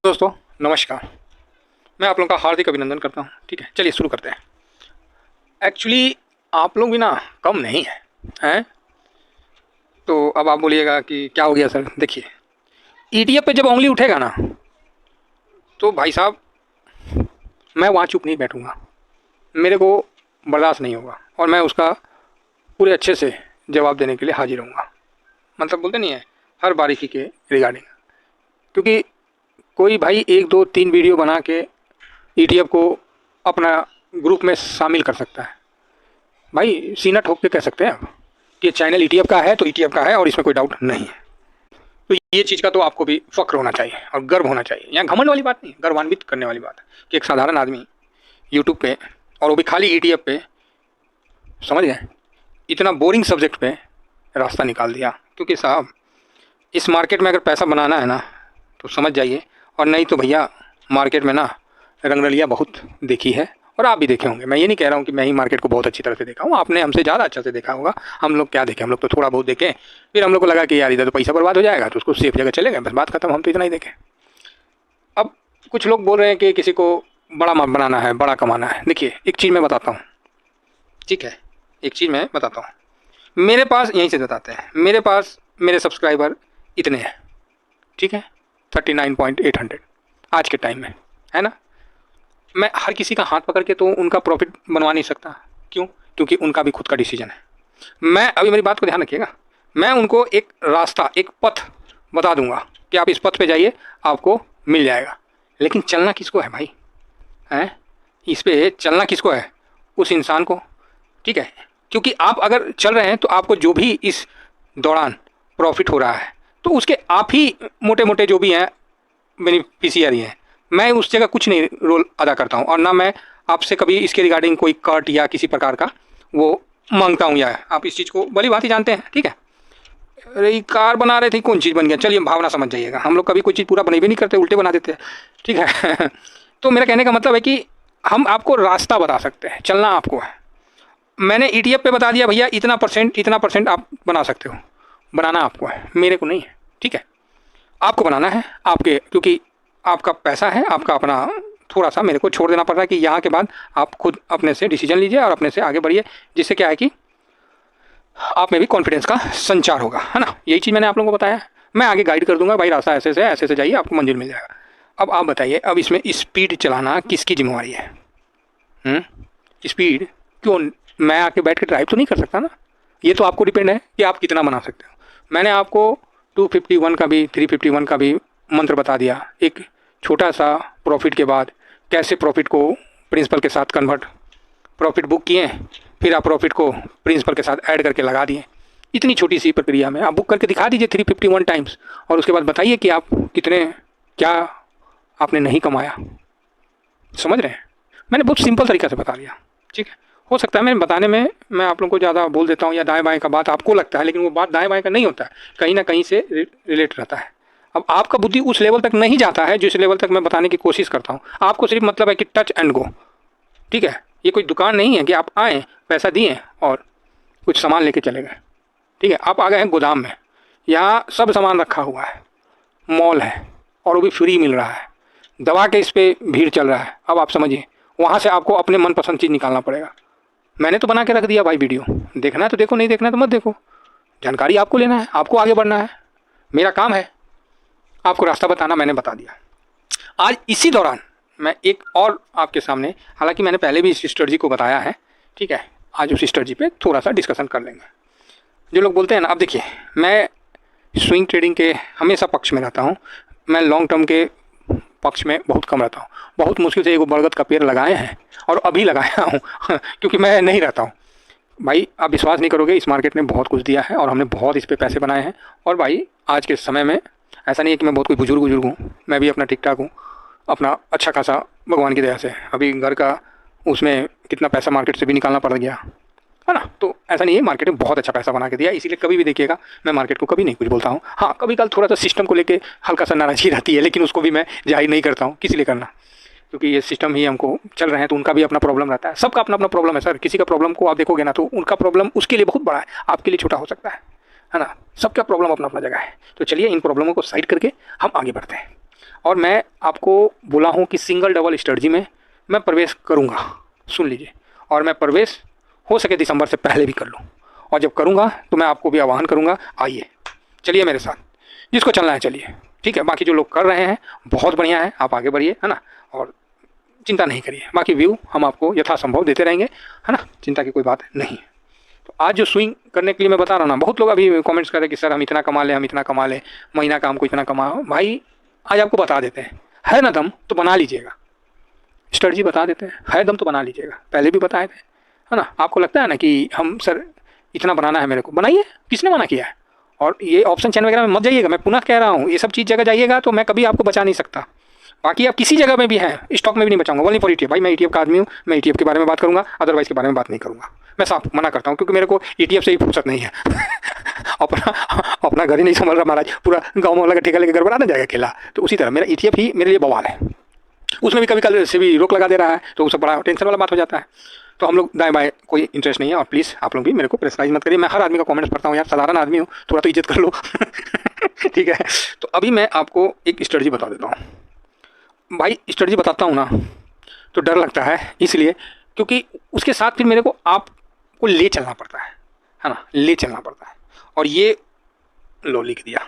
दोस्तों नमस्कार। मैं आप लोगों का हार्दिक अभिनंदन करता हूं। ठीक है, चलिए शुरू करते हैं। एक्चुअली आप लोग भी ना कम नहीं हैं। तो अब आप बोलिएगा कि क्या हो गया सर। देखिए, ईटीएफ पे जब उंगली उठेगा ना, तो भाई साहब मैं वहाँ चुप नहीं बैठूंगा। मेरे को बर्दाश्त नहीं होगा और मैं उसका पूरे अच्छे से जवाब देने के लिए हाजिर रहूँगा। मतलब बोलते नहीं है, हर बारीकी के रिगार्डिंग। क्योंकि कोई भाई 1 2 3 वीडियो बना के ईटीएफ को अपना ग्रुप में शामिल कर सकता है। भाई सीना ठोक के कह सकते हैं आप कि ये चैनल ईटीएफ का है तो ईटीएफ का है और इसमें कोई डाउट नहीं है। तो ये चीज़ का तो आपको भी फ़क्र होना चाहिए और गर्व होना चाहिए। यहाँ घमंड वाली बात नहीं, गर्वान्वित करने वाली बात है कि एक साधारण आदमी यूट्यूब पे, और वो भी खाली ईटीएफ पे, समझ गए, इतना बोरिंग सब्जेक्ट पे रास्ता निकाल दिया। क्योंकि साहब इस मार्केट में अगर पैसा बनाना है ना तो समझ जाइए, और नहीं तो भैया मार्केट में ना रंगरलिया बहुत देखी है और आप भी देखे होंगे। मैं ये नहीं कह रहा हूँ कि मैं ही मार्केट को बहुत अच्छी तरह से देखा हूँ, आपने हमसे ज़्यादा अच्छा से देखा होगा। हम लोग क्या देखें, हम लोग तो थोड़ा बहुत देखें, फिर हम लोग को लगा कि यार इधर तो पैसा बर्बाद हो जाएगा तो उसको सेफ जगह चले गए, बस बात खत्म। हम तो इतना ही देखें। अब कुछ लोग बोल रहे हैं कि किसी को बड़ा बनाना है, बड़ा कमाना है। देखिए एक चीज़ मैं बताता हूँ, ठीक है, एक चीज़ मैं बताता हूँ। मेरे पास, यहीं से बताते हैं, मेरे पास मेरे सब्सक्राइबर इतने हैं, ठीक है, 39,800 आज के टाइम में, है ना। मैं हर किसी का हाथ पकड़ के तो उनका प्रॉफिट बनवा नहीं सकता। क्यों? क्योंकि उनका भी खुद का डिसीजन है। मैं अभी, मेरी बात को ध्यान रखिएगा, मैं उनको एक रास्ता, एक पथ बता दूंगा कि आप इस पथ पे जाइए, आपको मिल जाएगा। लेकिन चलना किसको है भाई? हैं, इस पे चलना किसको है? उस इंसान को, ठीक है। क्योंकि आप अगर चल रहे हैं तो आपको जो भी इस दौरान प्रॉफिट हो रहा है तो उसके आप ही मोटे मोटे जो भी हैं बेनिफिशियरी हैं। मैं उस जगह कुछ नहीं रोल अदा करता हूँ, और ना मैं आपसे कभी इसके रिगार्डिंग कोई कट या किसी प्रकार का वो मांगता हूँ, या आप इस चीज़ को भली बात ही जानते हैं, ठीक है। अरे कार बना रहे थे, कौन चीज़ बन गया, चलिए भावना समझ जाइएगा। हम लोग कभी कोई चीज़ पूरा बने भी नहीं करते, उल्टे बना देते हैं, ठीक है। तो मेरा कहने का मतलब है कि हम आपको रास्ता बता सकते हैं, चलना आपको है। मैंने ईटीएफ पे बता दिया भैया इतना परसेंट आप बना सकते हो, बनाना आपको है, मेरे को नहीं है, ठीक है। आपको बनाना है, आपके, क्योंकि आपका पैसा है, आपका अपना, थोड़ा सा मेरे को छोड़ देना पड़ रहा है कि यहाँ के बाद आप खुद अपने से डिसीजन लीजिए और अपने से आगे बढ़िए, जिससे क्या है कि आप में भी कॉन्फिडेंस का संचार होगा, है ना। यही चीज़ मैंने आप लोगों को बताया है। मैं आगे गाइड कर दूंगा, भाई रास्ता ऐसे से जाइए, आपको मंजिल मिल जाएगा। अब आप बताइए, अब इसमें स्पीड चलाना किसकी जिम्मेवारी है? स्पीड क्यों? मैं आके बैठ के ड्राइव तो नहीं कर सकता ना। ये तो आपको डिपेंड है कि आप कितना बना सकते हो। मैंने आपको 251 का भी 351 का भी मंत्र बता दिया। एक छोटा सा प्रॉफिट के बाद कैसे प्रॉफिट को प्रिंसिपल के साथ कन्वर्ट, प्रॉफिट बुक किए, फिर आप प्रॉफिट को प्रिंसिपल के साथ ऐड करके लगा दिए। इतनी छोटी सी प्रक्रिया में आप बुक करके दिखा दीजिए 351 टाइम्स, और उसके बाद बताइए कि आप कितने, क्या आपने नहीं कमाया। समझ रहे हैं? मैंने बहुत सिंपल तरीक़ा से बता दिया, ठीक है। हो सकता है मैं बताने में मैं आप लोगों को ज़्यादा बोल देता हूँ, या दाएं बाएं का बात आपको लगता है, लेकिन वो बात दाएं बाएं का नहीं होता है, कहीं ना कहीं से रिलेट रहता है। अब आपका बुद्धि उस लेवल तक नहीं जाता है जिस लेवल तक मैं बताने की कोशिश करता हूँ। आपको सिर्फ मतलब है कि टच एंड गो, ठीक है। ये कोई दुकान नहीं है कि आप आएँ, पैसा दिए और कुछ सामान लेके चले गए, ठीक है। आप आ गए हैं गोदाम में, यहाँ सब सामान रखा हुआ है, मॉल है और वो भी फ्री मिल रहा है, दवा के इस पर भीड़ चल रहा है। अब आप समझिए, वहाँ से आपको अपने मनपसंद चीज़ निकालना पड़ेगा। मैंने तो बना के रख दिया भाई वीडियो, देखना है तो देखो, नहीं देखना है तो मत देखो। जानकारी आपको लेना है, आपको आगे बढ़ना है, मेरा काम है आपको रास्ता बताना। मैंने बता दिया। आज इसी दौरान मैं एक और आपके सामने, हालांकि मैंने पहले भी इस स्ट्रेटजी को बताया है, ठीक है, आज उस स्ट्रेटजी पे थोड़ा सा डिस्कशन कर लेंगे। जो लोग बोलते हैं ना, अब देखिए मैं स्विंग ट्रेडिंग के हमेशा पक्ष में रहता हूँ, मैं लॉन्ग टर्म के पक्ष में बहुत कम रहता हूँ। बहुत मुश्किल से एक बरगद का पेड़ लगाए हैं और अभी लगाया हूँ क्योंकि मैं नहीं रहता हूँ। भाई आप विश्वास नहीं करोगे, इस मार्केट ने बहुत कुछ दिया है और हमने बहुत इस पे पैसे बनाए हैं। और भाई आज के समय में ऐसा नहीं है कि मैं बहुत कोई बुजुर्ग हूँ, मैं भी अपना ठीक ठाक हूँ, अपना अच्छा खासा भगवान की दया से। अभी घर का उसमें कितना पैसा मार्केट से भी निकालना पड़ गया, है ना। तो ऐसा नहीं है, मार्केट में बहुत अच्छा पैसा बना के दिया, इसीलिए कभी भी देखिएगा मैं मार्केट को कभी नहीं कुछ बोलता हूँ। हाँ, कभी कल थोड़ा सा सिस्टम को लेके हल्का सा नाराज़गी रहती है, लेकिन उसको भी मैं जाहिर नहीं करता हूँ। किस लिए करना, क्योंकि ये सिस्टम ही हमको चल रहे हैं तो उनका भी अपना प्रॉब्लम रहता है। सबका अपना अपना प्रॉब्लम है सर। किसी का प्रॉब्लम को आप देखोगे ना तो उनका प्रॉब्लम उसके लिए बहुत बड़ा है, आपके लिए छोटा हो सकता है ना। सबका प्रॉब्लम अपना अपना जगह है। तो चलिए इन प्रॉब्लमों को साइड करके हम आगे बढ़ते हैं। और मैं आपको बोला हूँ कि सिंगल डबल स्ट्रेटजी में मैं प्रवेश करूँगा, सुन लीजिए। और मैं प्रवेश हो सके दिसंबर से पहले भी कर लूँ, और जब करूँगा तो मैं आपको भी आह्वान करूँगा, आइए चलिए मेरे साथ, जिसको चलना है चलिए, ठीक है। बाकी जो लोग कर रहे हैं बहुत बढ़िया है, आप आगे बढ़िए, है ना, और चिंता नहीं करिए, बाकी व्यू हम आपको यथासंभव देते रहेंगे, है ना, चिंता की कोई बात नहीं है। तो आज जो स्विंग करने के लिए मैं बता रहा हूँ ना, बहुत लोग अभी कमेंट्स कर रहे हैं कि सर हम इतना कमा लें, हम इतना कमा लें, महीना का हमको इतना कमाओ। भाई आज आपको बता देते हैं, है ना दम तो बना लीजिएगा, स्ट्रेटजी बता देते हैं, है दम तो बना लीजिएगा, पहले भी बताए थे, है ना। आपको लगता है ना कि हम सर इतना बनाना है मेरे को, बनाइए, किसने मना किया है। और ये ऑप्शन चैन वगैरह में मत जाइएगा, मैं पुनः कह रहा हूँ, ये सब चीज़ जगह जाइएगा तो मैं कभी आपको बचा नहीं सकता। बाकी आप किसी जगह में भी हैं, स्टॉक में भी नहीं बचाऊंगा, ओनली फॉर ETF। भाई मैं ETF का आदमी हूँ, मैं ETF के बारे में बात करूँगा, अदरवाइज के बारे में बात नहीं करूँगा। मैं साफ मना करता हूँ, क्योंकि मेरे को ETF से ही फुर्सत नहीं है। अपना अपना घर ही नहीं संभल रहा महाराज, पूरा गाँव मोहल्ला का ठेका लेकर घर बनाना जाएगा अकेला। तो उसी तरह मेरा ETF ही मेरे लिए बवाल है, उसमें भी कभी कल से भी रोक लगा दे रहा है, तो वो सब बड़ा टेंशन वाला बात हो जाता है। तो हम लोग दाएं बाएं कोई इंटरेस्ट नहीं है, और प्लीज़ आप लोग भी मेरे को प्रेशराइज मत करिए। मैं हर आदमी का कमेंट्स पढ़ता हूँ यार, साधारण आदमी हूँ, थोड़ा तो इज्जत कर लो। ठीक है, तो अभी मैं आपको एक स्ट्रेटजी बता देता हूँ। भाई स्ट्रेटजी बताता हूँ ना तो डर लगता है, इसलिए क्योंकि उसके साथ फिर मेरे को आपको ले चलना पड़ता है ना, ले चलना पड़ता है। और ये लो लिख दिया,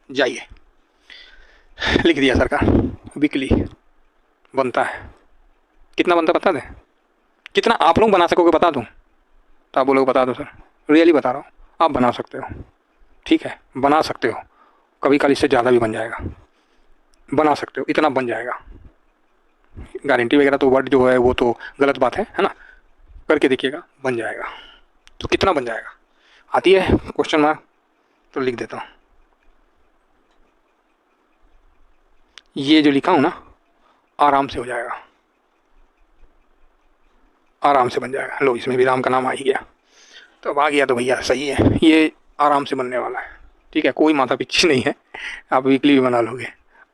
जाइए, लिख दिया सरकार, वीकली बनता है। कितना बनता बता दें, कितना आप लोग बना सकोगे बता दूं, तो आप बोलोगे बता दो सर, रियली बता रहा हूँ, आप बना सकते हो, ठीक है, बना सकते हो, कभी कल इससे ज़्यादा भी बन जाएगा, बना सकते हो, इतना बन जाएगा। गारंटी वगैरह तो वर्ड जो है वो तो गलत बात है ना, करके देखिएगा, बन जाएगा। तो कितना बन जाएगा आती है क्वेश्चन मार्क, तो लिख देता हूँ, ये जो लिखा हूँ ना, आराम से हो जाएगा, आराम से बन जाएगा। लो इसमें भी राम का नाम आ ही गया, तो अब आ गया तो भैया सही है, ये आराम से बनने वाला है, ठीक है, कोई माथा पीछी नहीं है, आप वीकली भी बना लोगे।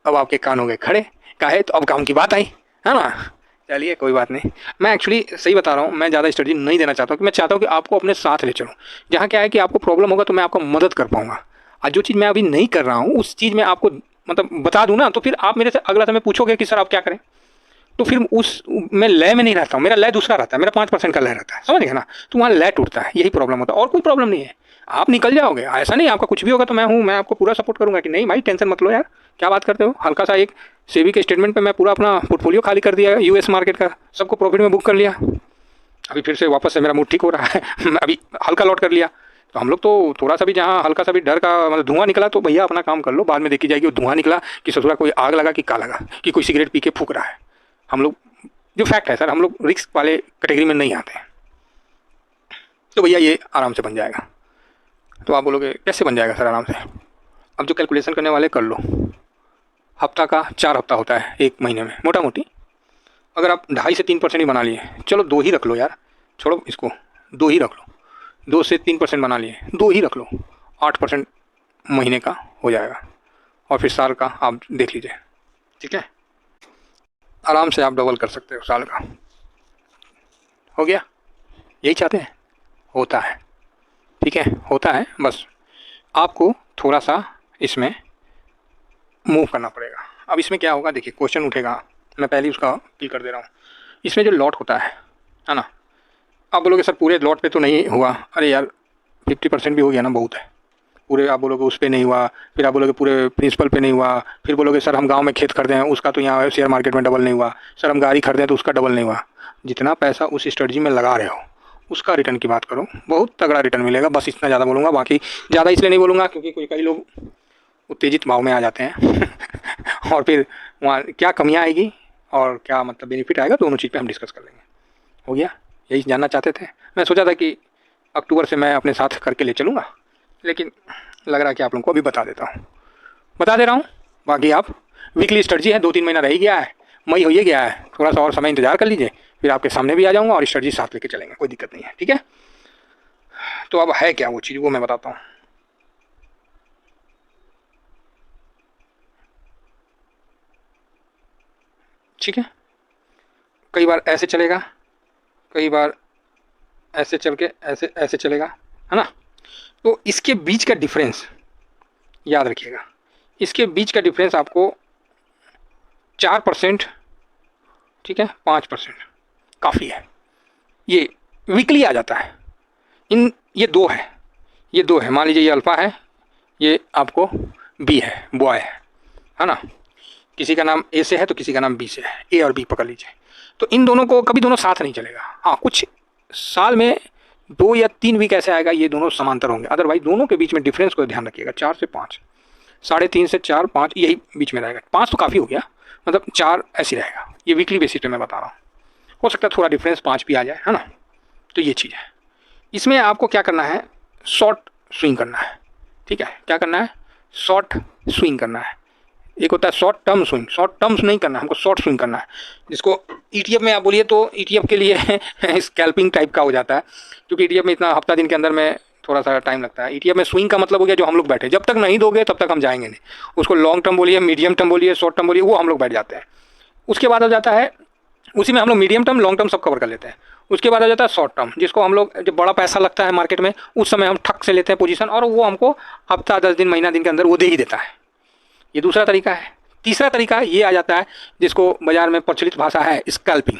अब आपके कान हो गए खड़े, काहे तो अब काम की बात आई, है ना। चलिए कोई बात नहीं, मैं एक्चुअली सही बता रहा हूँ, मैं ज़्यादा स्ट्रेटजी नहीं देना चाहता हूँ, कि मैं चाहता हूँ कि आपको अपने साथ ले चलूँ। जहाँ क्या है कि आपको प्रॉब्लम होगा तो मैं आपको मदद कर पाऊँगा, और जो चीज़ मैं अभी नहीं कर रहा हूँ उस चीज़ में आपको मतलब बता दूँ ना, तो फिर आप मेरे से अगला समय पूछोगे कि सर आप क्या करें, तो फिर उस मैं लय में नहीं रहता हूँ, मेरा लय दूसरा रहता है, मेरा 5% का लय रहता है, समझ गए ना। तो वहाँ लय टूटता है, यही प्रॉब्लम होता है, और कोई प्रॉब्लम नहीं है। आप निकल जाओगे, ऐसा नहीं आपका कुछ भी होगा तो मैं हूँ, मैं आपको पूरा सपोर्ट करूँगा कि नहीं भाई टेंशन मत लो यार, क्या बात करते हो। हल्का सा एक सेबी के स्टेटमेंट पे मैं पूरा अपना पोर्टफोलियो खाली कर दिया, US मार्केट का सबको प्रॉफिट में बुक कर लिया, अभी फिर से वापस से मेरा मूड ठीक हो रहा है। अभी हल्का लॉट कर लिया। तो हम लोग तो थोड़ा सा भी जहाँ हल्का सा भी डर का मतलब धुआं निकला तो भैया अपना काम कर लो, बाद में देखी जाएगी वो धुआं निकला कि ससुरा कोई आग लगा कि का लगा कि कोई सिगरेट पी के फूक रहा है। हम लोग जो फैक्ट है सर, हम लोग रिस्क वाले कैटेगरी में नहीं आते हैं। तो भैया ये आराम से बन जाएगा। तो आप बोलोगे कैसे बन जाएगा सर आराम से, अब जो कैलकुलेशन करने वाले कर लो, हफ्ता का 4 हफ्ता होता है एक महीने में मोटा मोटी, अगर आप 2.5 से 3% ही बना लिए, चलो 2 ही रख लो यार, छोड़ो इसको, 2 ही रख लो, 2 से 3% बना लिए, 2 ही रख लो, 8% महीने का हो जाएगा, और फिर साल का आप देख लीजिए, ठीक है, आराम से आप डबल कर सकते हो साल का, हो गया। यही चाहते हैं, होता है, ठीक है, होता है, बस आपको थोड़ा सा इसमें मूव करना पड़ेगा। अब इसमें क्या होगा देखिए, क्वेश्चन उठेगा, मैं पहले उसका क्लियर कर दे रहा हूँ। इसमें जो लॉट होता है ना, आप बोलोगे सर पूरे लॉट पे तो नहीं हुआ, अरे यार 50% भी हो गया ना, बहुत है। पूरे आप बोलोगे उस पर नहीं हुआ, फिर आप बोलोगे पूरे प्रिंसिपल पे नहीं हुआ, फिर बोलोगे सर हम गांव में खेत खरीदे हैं उसका तो यहाँ शेयर मार्केट में डबल नहीं हुआ, सर हम गाड़ी खरीदे तो उसका डबल नहीं हुआ। जितना पैसा उस स्ट्रेटजी में लगा रहे हो उसका रिटर्न की बात करो, बहुत तगड़ा रिटर्न मिलेगा, बस इतना ज़्यादा बोलूँगा। बाकी ज़्यादा इसलिए नहीं बोलूँगा क्योंकि कई लोग उत्तेजित भाव में आ जाते हैं और फिर वहाँ क्या कमियाँ आएगी और क्या मतलब बेनिफिट आएगा, दोनों चीज़ पे हम डिस्कस कर लेंगे। हो गया, यही जानना चाहते थे। मैं सोचा था कि अक्टूबर से मैं अपने साथ करके ले चलूँगा, लेकिन लग रहा है कि आप लोगों को अभी बता देता हूँ, बता दे रहा हूँ। बाकी आप वीकली स्ट्रेटजी है, 2-3 महीना रह ही गया है, मई हो ही गया है, थोड़ा सा और समय इंतजार कर लीजिए, फिर आपके सामने भी आ जाऊँगा और स्ट्रेटजी साथ लेके चलेंगे, कोई दिक्कत नहीं है, ठीक है। तो अब है क्या वो चीज़, वो मैं बताता हूँ। ठीक है, कई बार ऐसे चलेगा, कई बार ऐसे चल के ऐसे ऐसे चलेगा, है ना। तो इसके बीच का डिफरेंस याद रखिएगा, इसके बीच का डिफरेंस आपको 4%, ठीक है, 5%, काफ़ी है। ये वीकली आ जाता है। ये दो है, मान लीजिए ये अल्फ़ा है, ये आपको बी है, बॉय है ना। किसी का नाम ए से है तो किसी का नाम बी से है, ए और बी पकड़ लीजिए। तो इन दोनों को कभी दोनों साथ नहीं चलेगा। हाँ, कुछ साल में 2 या 3 वीक ऐसे आएगा ये दोनों समांतर होंगे, अदरवाइज दोनों के बीच में डिफरेंस को ध्यान रखिएगा। 4 से 5, 3.5 से 4, 5 यही बीच में रहेगा। 5 तो काफ़ी हो गया, मतलब 4 ऐसी रहेगा। ये वीकली बेसिस पे मैं बता रहा हूँ, हो सकता है थोड़ा डिफरेंस 5 भी आ जाए, है ना। तो ये चीज़ है। इसमें आपको क्या करना है, शॉर्ट स्विंग करना है, ठीक है। क्या करना है, शॉर्ट स्विंग करना है। एक होता है short term swing, short terms नहीं करना है हमको, शॉर्ट स्विंग करना है, जिसको ईटीएफ में आप बोलिए तो ईटीएफ के लिए स्कैल्पिंग टाइप का हो जाता है, क्योंकि ईटीएफ में इतना हफ्ता दिन के अंदर में थोड़ा सा टाइम लगता है। ईटीएफ में स्विंग का मतलब हो गया जो हम लोग बैठे, जब तक नहीं दोगे तब तक हम जाएंगे नहीं। उसको लॉन्ग टर्म बोलिए, मीडियम टर्म बोलिए, शॉर्ट टर्म बोलिए, वो हम लोग बैठ जाते हैं। उसके बाद आ जाता है, उसी में हम लोग मीडियम टर्म, लॉन्ग टर्म सब कवर कर लेते हैं। उसके बाद आ जाता है शॉर्ट टर्म, जिसको हम लोग जब बड़ा पैसा लगता है मार्केट में उस समय हम ठक से लेते हैं पोजीशन, और वो हमको हफ्ता 10 दिन महीना दिन के अंदर वो दे ही देता है। ये दूसरा तरीका है। तीसरा तरीका ये आ जाता है जिसको बाजार में प्रचलित भाषा है स्कैल्पिंग।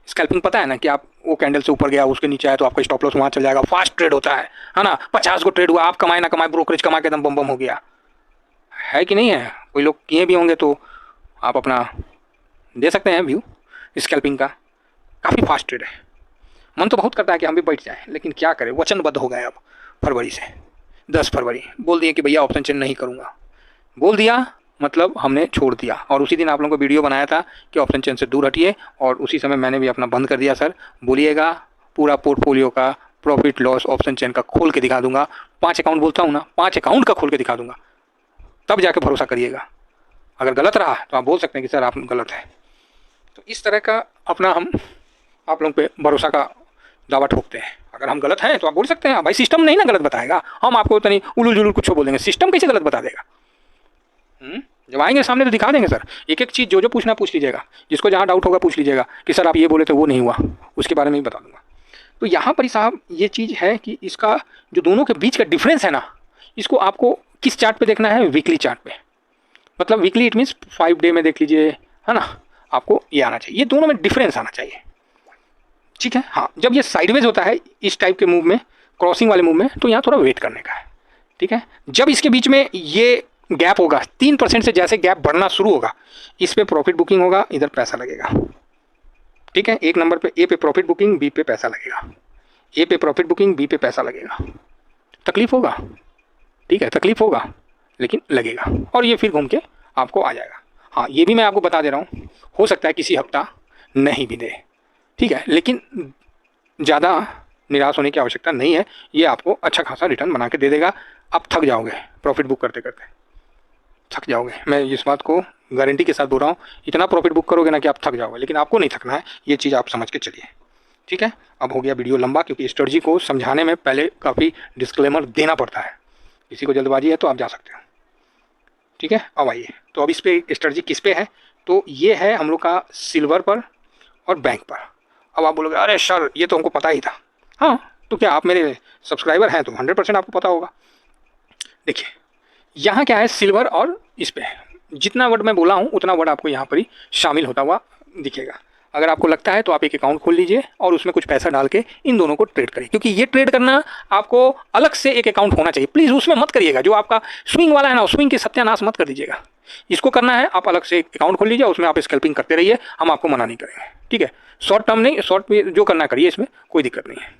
स्कैल्पिंग पता है ना, कि आप वो कैंडल से ऊपर गया, उसके नीचे आया तो आपका स्टॉप लॉस वहाँ चल जाएगा। फास्ट ट्रेड होता है ना। 50 को ट्रेड हुआ, आप कमाए ना कमाए, ब्रोकरेज कमा के एकदम बम बम हो गया है कि नहीं है। कोई लोग किए भी होंगे तो आप अपना दे सकते हैं व्यू। स्कैल्पिंग का काफ़ी फास्ट ट्रेड है। मन तो बहुत करता है कि हम भी बैठ जाएं, लेकिन क्या करें, वचनबद्ध हो गए अब फरवरी से। 10 फरवरी बोल दिए कि भैया ऑप्शन चेन नहीं करूँगा, बोल दिया मतलब हमने छोड़ दिया। और उसी दिन आप लोगों को वीडियो बनाया था कि ऑप्शन चेन से दूर हटिए, और उसी समय मैंने भी अपना बंद कर दिया। सर बोलिएगा, पूरा पोर्टफोलियो का प्रॉफिट लॉस ऑप्शन चेन का खोल के दिखा दूंगा। 5 अकाउंट बोलता हूँ ना, 5 अकाउंट का खोल के दिखा दूंगा, तब जाके भरोसा करिएगा। अगर गलत रहा तो आप बोल सकते हैं कि सर आप गलत है। तो इस तरह का अपना हम आप लोगों पे भरोसा का दावा ठोकते हैं। अगर हम गलत हैं तो आप बोल सकते हैं भाई सिस्टम नहीं ना गलत बताएगा, हम आपको तनी उलूल जुलूल कुछ बोल देंगे, सिस्टम कैसे गलत बता देगा। जब आएंगे सामने तो दिखा देंगे सर। एक एक चीज़ जो पूछना पूछ लीजिएगा, जिसको जहाँ डाउट होगा पूछ लीजिएगा कि सर आप ये बोले थे वो नहीं हुआ, उसके बारे में भी बता दूंगा। तो यहाँ पर ही साहब ये चीज़ है कि इसका जो दोनों के बीच का डिफरेंस है ना, इसको आपको किस चार्ट पे देखना है, वीकली चार्ट पे। मतलब वीकली इट मीन्स 5 डे में देख लीजिए, है ना। आपको ये आना चाहिए, ये दोनों में डिफरेंस आना चाहिए, ठीक है। हाँ, जब ये साइडवेज होता है इस टाइप के मूव में, क्रॉसिंग वाले मूव में, तो यहाँ थोड़ा वेट करने का है, ठीक है। जब इसके बीच में ये गैप होगा 3% से, जैसे गैप बढ़ना शुरू होगा, इस पे प्रॉफिट बुकिंग होगा, इधर पैसा लगेगा, ठीक है। एक नंबर पे ए पे प्रॉफिट बुकिंग, बी पे पैसा लगेगा। ए पे प्रॉफिट बुकिंग, बी पे पैसा लगेगा। तकलीफ होगा, ठीक है, तकलीफ होगा, लेकिन लगेगा, और ये फिर घूम के आपको आ जाएगा। हाँ, ये भी मैं आपको बता दे रहा हूँ, हो सकता है किसी हफ्ता नहीं भी दे, ठीक है, लेकिन ज़्यादा निराश होने की आवश्यकता नहीं है। ये आपको अच्छा खासा रिटर्न बना के दे देगा। आप थक जाओगे प्रॉफिट बुक करते करते, थक जाओगे। मैं इस बात को गारंटी के साथ बोल रहा हूँ, इतना प्रॉफिट बुक करोगे ना कि आप थक जाओगे, लेकिन आपको नहीं थकना है। ये चीज़ आप समझ के चलिए, ठीक है। अब हो गया वीडियो लंबा, क्योंकि स्ट्रेटजी को समझाने में पहले काफ़ी डिस्क्लेमर देना पड़ता है। किसी को जल्दबाजी है तो आप जा सकते हो, ठीक है। अब आइए, तो अब इस पर स्ट्रेटजी किस पे है, तो ये है हम लोग का सिल्वर पर और बैंक पर। अब आप बोलोगे अरे सर ये तो हमको पता ही था। हाँ, तो क्या आप मेरे सब्सक्राइबर हैं तो 100% आपको पता होगा। देखिए यहाँ क्या है, सिल्वर और इस पे जितना वर्ड मैं बोला हूँ उतना वर्ड आपको यहाँ पर ही शामिल होता हुआ दिखेगा। अगर आपको लगता है तो आप एक अकाउंट खोल लीजिए और उसमें कुछ पैसा डाल के इन दोनों को ट्रेड करिए, क्योंकि ये ट्रेड करना आपको अलग से एक अकाउंट होना चाहिए। प्लीज़ उसमें मत करिएगा, जो आपका स्विंग वाला है ना, स्विंग की सत्यानाश मत कर दीजिएगा। इसको करना है आप अलग से एक अकाउंट खोल लीजिए, उसमें आप स्कैल्पिंग करते रहिए, हम आपको मना नहीं करेंगे, ठीक है। शॉर्ट टर्म नहीं, शॉर्ट में जो करना करिए, इसमें कोई दिक्कत नहीं है।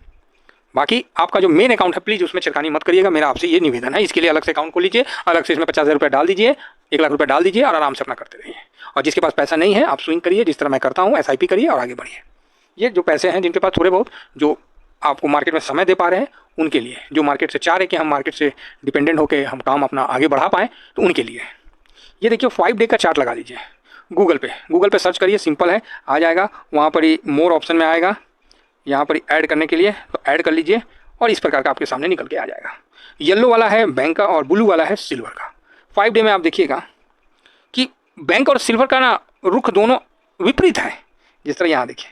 बाकी आपका जो मेन अकाउंट है प्लीज़ उसमें छिड़कानी मत करिएगा, मेरा आपसे ये निवेदन है। इसके लिए अलग से अकाउंट खोल लीजिए, अलग से इसमें 50,000 रुपये डाल दीजिए, 1 लाख रुपये डाल दीजिए और आराम से अपना करते रहिए। और जिसके पास पैसा नहीं है आप स्विंग करिए, जिस तरह मैं करता हूँ, SIP करिए और आगे बढ़िए। ये जो पैसे हैं जिनके पास थोड़े बहुत जो आपको मार्केट में समय दे पा रहे हैं उनके लिए, जो मार्केट से चाह रहे कि हम मार्केट से डिपेंडेंट होकर हम काम अपना आगे बढ़ा पाएँ, तो उनके लिए ये देखिए 5 डे का चार्ट लगा लीजिए। गूगल पे सर्च करिए, सिंपल है, आ जाएगा। वहाँ पर ही मोर ऑप्शन में आएगा, यहाँ पर ऐड करने के लिए तो ऐड कर लीजिए और इस प्रकार का आपके सामने निकल के आ जाएगा। येलो वाला है बैंक का और ब्लू वाला है सिल्वर का। 5 डे में आप देखिएगा कि बैंक और सिल्वर का ना रुख दोनों विपरीत है। जिस तरह यहाँ देखिए,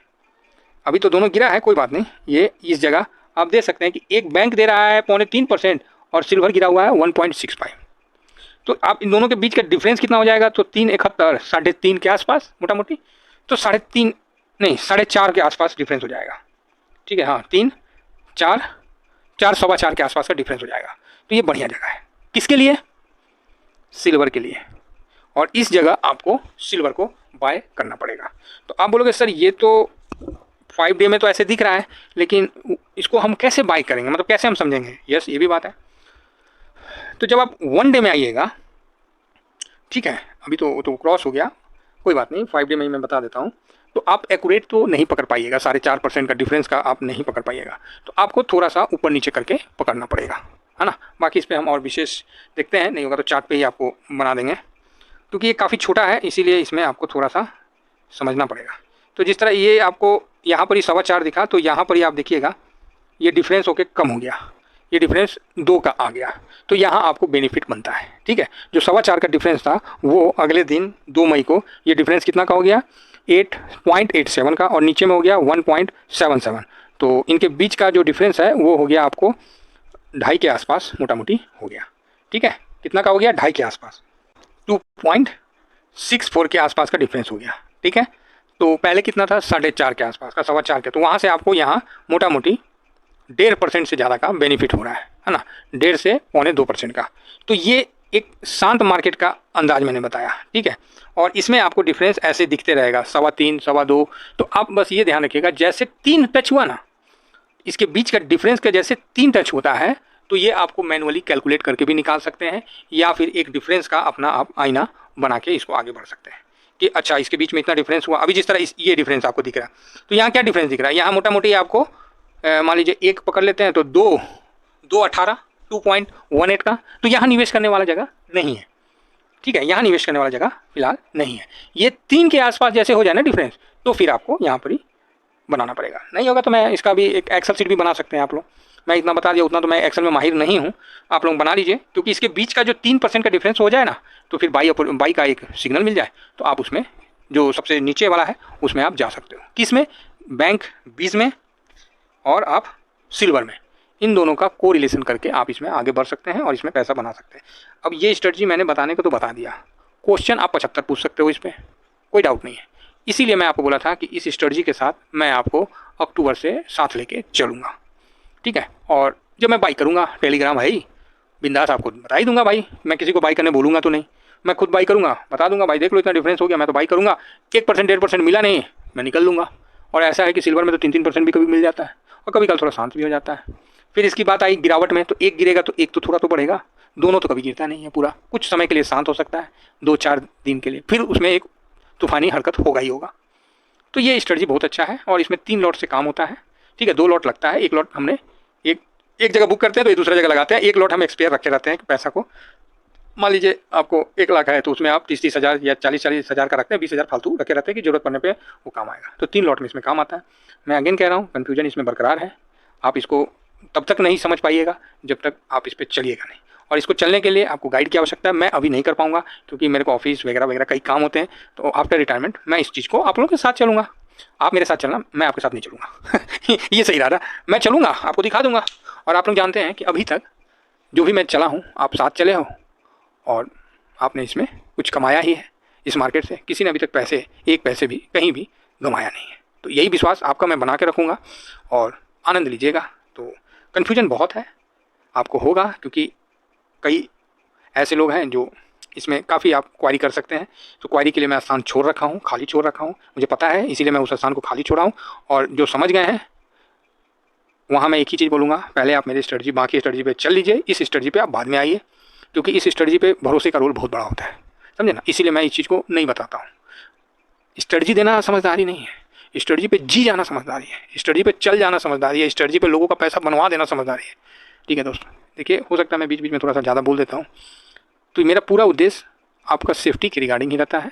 अभी तो दोनों गिरा है, कोई बात नहीं। ये इस जगह आप देख सकते हैं कि एक बैंक दे रहा है 2.25% और सिल्वर गिरा हुआ है 1.65। तो आप इन दोनों के बीच का डिफरेंस कितना हो जाएगा, तो 371 3.5 के आसपास मोटा मोटी, तो 3.5 नहीं 4.5 के आसपास डिफरेंस हो जाएगा। ठीक है, हाँ 3 4 4 4.25 के आसपास का डिफरेंस हो जाएगा। तो ये बढ़िया जगह है किसके लिए, सिल्वर के लिए, और इस जगह आपको सिल्वर को बाय करना पड़ेगा। तो आप बोलोगे सर ये तो 5 डे में तो ऐसे दिख रहा है, लेकिन इसको हम कैसे बाय करेंगे, मतलब कैसे हम समझेंगे। यस ये भी बात है। तो जब आप 1 डे में आइएगा, ठीक है, अभी तो क्रॉस हो गया, कोई बात नहीं, 5 डे में ही मैं बता देता हूँ। तो आप एक्यूरेट तो नहीं पकड़ पाइएगा, 4.5% का डिफरेंस का आप नहीं पकड़ पाइएगा, तो आपको थोड़ा सा ऊपर नीचे करके पकड़ना पड़ेगा, है ना। बाकी इस पर हम और विशेष देखते हैं, नहीं होगा तो चार्ट पे ही आपको बना देंगे, क्योंकि ये काफ़ी छोटा है इसीलिए इसमें आपको थोड़ा सा समझना पड़ेगा। तो जिस तरह ये आपको यहाँ पर ही 4.25 दिखा, तो यहाँ पर ही आप देखिएगा ये डिफरेंस होके कम हो गया, ये डिफरेंस 2 का आ गया, तो यहाँ आपको बेनिफिट बनता है। ठीक है, जो 4.25 का डिफरेंस था वो अगले दिन 2 मई को ये डिफरेंस कितना का हो गया, 8.87 का, और नीचे में हो गया 1.77। तो इनके बीच का जो डिफरेंस है वो हो गया आपको 2.5 के आसपास मोटा मोटी हो गया। ठीक है, कितना का हो गया, 2.5 के आसपास, 2.64 के आसपास का डिफरेंस हो गया। ठीक है, तो पहले कितना था, 4.5 के आसपास का, 4.25 के, तो वहाँ से आपको यहाँ मोटा मोटी 1.5% से ज़्यादा का बेनिफिट हो रहा है ना, 1.5 से 1.25% का। तो ये एक शांत मार्केट का अंदाज मैंने बताया। ठीक है, और इसमें आपको डिफरेंस ऐसे दिखते रहेगा, 3.25 2.25। तो आप बस ये ध्यान रखिएगा, जैसे 3 टच हुआ ना, इसके बीच का डिफरेंस का जैसे 3 टच होता है, तो ये आपको मैनुअली कैलकुलेट करके भी निकाल सकते हैं, या फिर एक डिफरेंस का अपना आप आईना बना के इसको आगे बढ़ सकते हैं कि अच्छा इसके बीच में इतना डिफरेंस हुआ। अभी जिस तरह ये डिफरेंस आपको दिख रहा है, तो यहाँ क्या डिफरेंस दिख रहा है, यहाँ मोटा मोटी आपको मान लीजिए 1 पकड़ लेते हैं, तो 2.18 2.18 का, तो यहाँ निवेश करने वाला जगह नहीं है। ठीक है, यहाँ निवेश करने वाला जगह फिलहाल नहीं है। ये 3 के आसपास जैसे हो जाए ना डिफरेंस, तो फिर आपको यहाँ पर ही बनाना पड़ेगा। नहीं होगा तो मैं इसका भी एक एक्सेल शीट भी बना सकते हैं आप लोग, मैं इतना बता दिया, उतना तो मैं एक्सेल में माहिर नहीं हूँ, आप लोग बना लीजिए, क्योंकि इसके बीच का जो 3% का डिफरेंस हो जाए ना, तो फिर बाई का एक सिग्नल मिल जाए, तो आप उसमें जो सबसे नीचे वाला है उसमें आप जा सकते हो। किस में, बैंक 20 में और आप सिल्वर में, इन दोनों का कोरिलेशन करके आप इसमें आगे बढ़ सकते हैं और इसमें पैसा बना सकते हैं। अब ये स्ट्रेटजी मैंने बताने को तो बता दिया, क्वेश्चन आप 75 पूछ सकते हो, इस पर कोई डाउट नहीं है। इसीलिए मैं आपको बोला था कि इस स्ट्रेटजी के साथ मैं आपको अक्टूबर से साथ लेके चलूँगा। ठीक है, और जब मैं बाई करूँगा, टेलीग्राम है ही, बिंदास आपको बता ही दूंगा भाई, मैं किसी को बाई करने बोलूँगा तो नहीं, मैं खुद बाई करूँगा, बता दूंगा भाई देख लो इतना डिफरेंस हो गया, मैं तो बाई करूँगा, 1% 1.5% मिला नहीं, मैं निकल लूँगा। और ऐसा है कि सिल्वर में तो 3-3% भी कभी मिल जाता है, और कभी कल थोड़ा शांत भी हो जाता है। फिर इसकी बात आई गिरावट में, तो एक गिरेगा तो एक तो थोड़ा तो बढ़ेगा, दोनों तो कभी गिरता नहीं है पूरा, कुछ समय के लिए शांत हो सकता है, 2-4 दिन के लिए, फिर उसमें एक तूफानी हरकत होगा ही होगा। तो ये स्ट्रेटजी बहुत अच्छा है, और इसमें 3 लॉट से काम होता है। ठीक है, 2 लॉट लगता है, एक लॉट हमने एक जगह बुक करते हैं तो एक दूसरा जगह लगाते हैं, एक लॉट हम एक्सपेयर रखे रहते हैं कि पैसा को, मान लीजिए आपको 1 लाख है तो उसमें आप 30-30 हज़ार या 40-40 हज़ार का रखते हैं, 20 हज़ार फालतू रखे रहते हैं कि जरूरत पड़ने पे वो काम आएगा। तो 3 लॉट में इसमें काम आता है। मैं अगेन कह रहा हूँ, कन्फ्यूजन इसमें बरकरार है, आप इसको तब तक नहीं समझ पाइएगा जब तक आप इस पर चलिएगा नहीं, और इसको चलने के लिए आपको गाइड की आवश्यकता है। मैं अभी नहीं कर पाऊँगा क्योंकि मेरे को ऑफिस वगैरह वगैरह कई काम होते हैं, तो आफ्टर रिटायरमेंट मैं इस चीज़ को आप लोगों के साथ चलूँगा। आप मेरे साथ चलना, मैं आपके साथ नहीं चलूँगा ये सही रहा, मैं चलूँगा, आपको दिखा दूँगा। और आप लोग जानते हैं कि अभी तक जो भी मैं चला हूँ आप साथ चले हो, और आपने इसमें कुछ कमाया ही है इस मार्केट से, किसी ने अभी तक पैसे 1 पैसे भी कहीं भी गंवाया नहीं है। तो यही विश्वास आपका मैं बना के रखूँगा, और आनंद लीजिएगा। तो कन्फ्यूजन बहुत है आपको होगा, क्योंकि कई ऐसे लोग हैं जो इसमें काफ़ी आप क्वारी कर सकते हैं, तो क्वारी के लिए मैं स्थान छोड़ रखा हूँ, खाली छोड़ रखा हूँ, मुझे पता है, इसीलिए मैं उस स्थान को खाली छोड़ा हूँ। और जो समझ गए हैं वहाँ मैं एक ही चीज़ बोलूँगा, पहले आप मेरी स्ट्रेटजी, बाकी स्ट्रेटजी पे चल लीजिए, इस स्ट्रेटजी पे आप बाद में आइए, क्योंकि इस स्ट्रेटजी पे भरोसे का रोल बहुत बड़ा होता है, समझे ना। इसीलिए मैं इस चीज़ को नहीं बताता हूँ। स्ट्रेटजी देना समझदारी नहीं है, स्ट्रेटजी पे जी जाना समझदारी है, स्ट्रेटजी पे चल जाना समझदारी है, स्ट्रेटजी पे लोगों का पैसा बनवा देना समझदारी है। ठीक है दोस्तों, देखिए हो सकता है मैं बीच बीच में थोड़ा सा ज़्यादा बोल देता हूँ, तो मेरा पूरा उद्देश्य आपका सेफ्टी के रिगार्डिंग ही रहता है।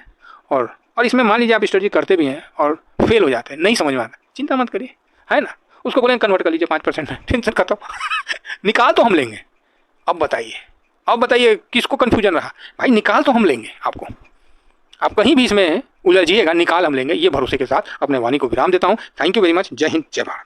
और इसमें मान लीजिए आप स्ट्रेटजी करते भी हैं और फेल हो जाते हैं, नहीं समझ में आता, चिंता मत करिए, है ना, उसको बोलेंगे कन्वर्ट कर लीजिए 5% में, टेंशन खत्म निकाल तो हम लेंगे। अब बताइए किसको कन्फ्यूजन रहा भाई, निकाल तो हम लेंगे आपको, आप कहीं भी इसमें उलझिएगा, निकाल हम लेंगे, ये भरोसे के साथ अपने वाणी को विराम देता हूँ। थैंक यू वेरी मच, जय हिंद, जय भारत।